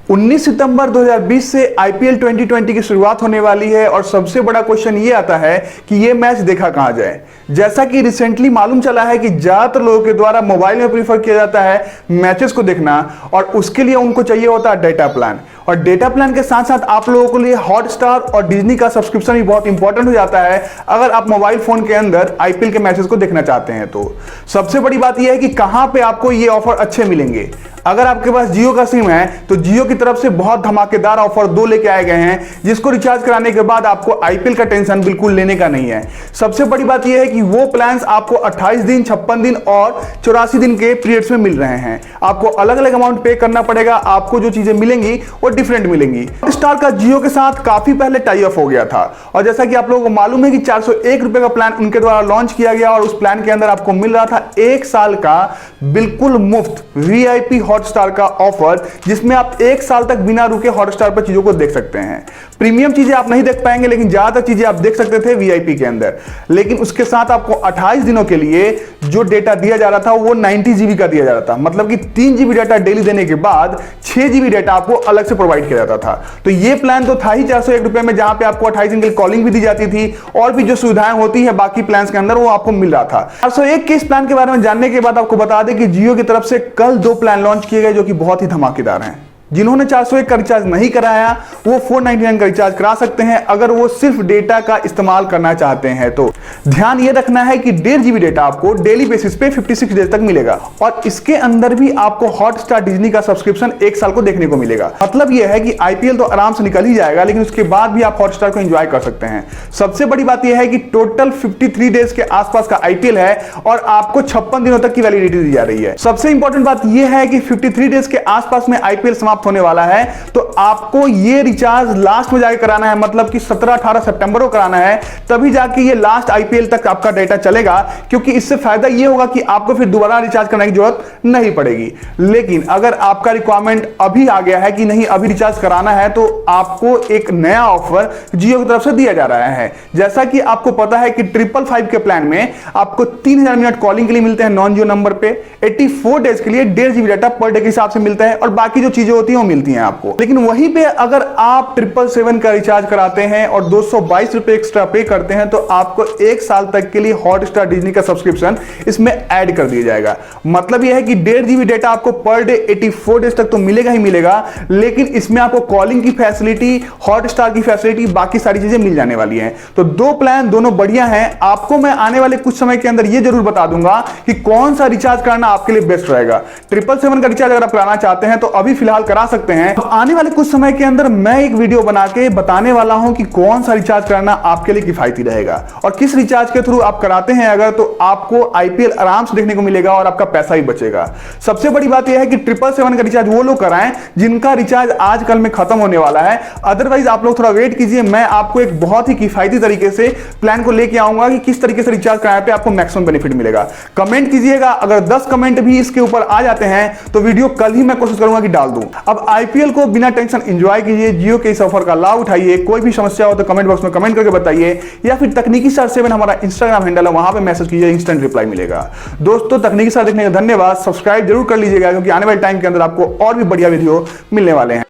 19 सितंबर 2020 से आईपीएल 2020 की शुरुआत होने वाली है और सबसे बड़ा क्वेश्चन ये आता है कि ये मैच देखा कहां जाए। जैसा कि रिसेंटली मालूम चला है कि ज्यादातर लोगों के द्वारा मोबाइल में प्रीफर किया जाता है मैचेस को देखना और उसके लिए उनको चाहिए होता है डेटा प्लान। और डेटा प्लान के साथ साथ आप लोगों के लिए हॉटस्टार और डिज्नी का सब्सक्रिप्शन भी बहुत इंपॉर्टेंट हो जाता है अगर आप मोबाइल फोन के अंदर आईपीएल के मैचेस को देखना चाहते हैं। तो सबसे बड़ी बात यह है कि कहां पे आपको ये ऑफर अच्छे मिलेंगे। अगर आपके पास जियो का सिम है तो जियो की तरफ से बहुत धमाकेदार ऑफर 2 लेके आए गए हैं, जिसको रिचार्ज कराने के बाद आपको आईपीएल का टेंशन बिल्कुल लेने का नहीं है। सबसे बड़ी बात यह है कि वो प्लान्स आपको 28 दिन, 56 दिन और 84 दिन के पीरियड्स में मिल रहे हैं। आपको अलग अलग अमाउंट पे करना पड़ेगा, आपको जो चीजें मिलेंगी वो डिफरेंट मिलेंगी। हॉटस्टार का जियो के साथ काफी पहले टाई अप हो गया था और जैसा कि आप लोगों को मालूम है कि 401 रुपए का प्लान उनके द्वारा लॉन्च किया गया और उस प्लान के अंदर आपको मिल रहा था 1 साल का बिल्कुल मुफ्त वीआईपी हॉटस्टार का ऑफर, जिसमें आप 1 साल तक बिना रुके हॉटस्टार पर चीजों को देख सकते हैं। प्रीमियम चीजें आप नहीं देख पाएंगे लेकिन ज्यादातर चीजें आप देख सकते थे वीआईपी के अंदर। लेकिन उसके साथ आपको 28 दिनों के लिए जो डेटा दिया जा रहा था वो 90 जीबी का दिया जा रहा था, मतलब कि 3 जीबी डाटा डेली देने के बाद 6 जीबी डाटा आपको अलग से प्रोवाइड किया जाता था। तो ये प्लान तो था ही 401 रुपए में, जहां पे आपको 28 दिन की कॉलिंग भी दी जाती थी और भी जो सुविधाएं होती है बाकी प्लान के अंदर वो आपको मिल रहा था। 401 के इस प्लान के बारे में जानने के बाद आपको बता दें कि जियो की तरफ से कल 2 प्लान लॉन्च किए गए जो कि बहुत ही धमाकेदार हैं। जिन्होंने 401 का रिचार्ज नहीं कराया वो 499 का रिचार्ज करा सकते हैं अगर वो सिर्फ डेटा का इस्तेमाल करना चाहते हैं। तो ध्यान ये रखना है कि 1.5 जीबी डेटा आपको डेली बेसिस पे 56 डेज तक मिलेगा और इसके अंदर भी आपको हॉटस्टार डिज्नी का सब्सक्रिप्शन 1 साल को देखने को मिलेगा। मतलब यह है कि आईपीएल तो आराम से निकल ही जाएगा लेकिन उसके बाद भी आप हॉटस्टार को एंजॉय कर सकते हैं। सबसे बड़ी बात यह है कि टोटल 53 डेज के आसपास का आईपीएल है और आपको 56 दिनों तक की वैलिडिटी दी जा रही है। सबसे इंपॉर्टेंट बात यह है कि 53 डेज के आसपास में आईपीएल होने वाला है तो आपको ये रिचार्ज लास्ट में जाके कराना है, मतलब कि 17-18 सितंबर को कराना है, तभी जाके ये लास्ट आईपीएल तक आपका डेटा चलेगा। क्योंकि इससे फायदा ये होगा कि आपको फिर दोबारा रिचार्ज करने की जरूरत नहीं पड़ेगी। लेकिन अगर आपका रिक्वायरमेंट अभी आ गया है कि नहीं अभी रिचार्ज कराना है तो आपको एक नया ऑफर जियो की तरफ से दिया जा रहा है। जैसा कि आपको पता है कि 555 के प्लान में आपको 3000 मिनट कॉलिंग के लिए मिलते हैं नॉन जियो नंबर पे, 84 डेज के लिए 1.5 जीबी डाटा पर डे के हिसाब से मिलता है और बाकी जो चीजें होती हैं वो मिलती हैं आपको। लेकिन वहीं पे अगर आप 777 का रिचार्ज कराते हैं और 222 रुपए एक्स्ट्रा पे करते हैं तो आपको 1 साल तक के लिए हॉटस्टार डिज्नी का सब्सक्रिप्शन इसमें ऐड कर दिया जाएगा। मतलब यह है कि 1.5 जीबी डेटा आपको पर डे 84 डेज तक तो मिलेगा ही मिलेगा, लेकिन इसमें आपको कॉलिंग की फैसिलिटी, हॉटस्टार की फैसिलिटी, बाकी सारी चीजें मिल जाने वाली हैं। तो 2 प्लान दोनों बढ़िया हैं। आपको मैं आने वाले कुछ समय के अंदर यह जरूर बता दूंगा कि कौन सा रिचार्ज करना आपके लिए बेस्ट रहेगा। 777 का रिचार्ज अगर आप कराना चाहते हैं तो अभी फिलहाल करा सकते हैं। आने वाले कुछ समय के अंदर मैं एक वीडियो बना के बताने वाला हूं कि कौन सा रिचार्ज करना आपके लिए किफायती रहेगा और किस रिचार्ज के थ्रू आप कराते हैं अगर तो आपको आईपीएल आराम से देखने को मिलेगा और आपका पैसा भी बचेगा। सबसे बड़ी बात यह है कि 777 का रिचार्ज वो लोग कराएं जिनका रिचार्ज आजकल में खत्म होने वाला है। अदरवाइज आप लोग थोड़ा वेट कीजिए, मैं आपको एक बहुत ही किफायती तरीके से प्लान को लेके आऊंगा कि किस तरीके से रिचार्ज कराने पे आपको मैक्सिमम बेनिफिट मिलेगा। कमेंट कीजिएगा, अगर 10 कमेंट भी इसके ऊपर आ जाते हैं तो वीडियो कल ही मैं कोशिश करूंगा कि डाल दूं। अब आईपीएल को बिना टेंशन एंजॉय कीजिए, जियो के इस ऑफर का लाभ उठाइए। कोई भी समस्या हो तो कमेंट बॉक्स में कमेंट करके बताइए या फिर तकनीकी स्टार 7 हमारा इंस्टाग्राम हैंडल है, वहां पे मैसेज कीजिए, इंस्टेंट रिप्लाई मिलेगा। दोस्तों तकनीकी स्टार देखने का धन्यवाद। सब्सक्राइब जरूर कर लीजिएगा क्योंकि आने वाले टाइम के अंदर आपको और भी बढ़िया वीडियो मिलने वाले हैं।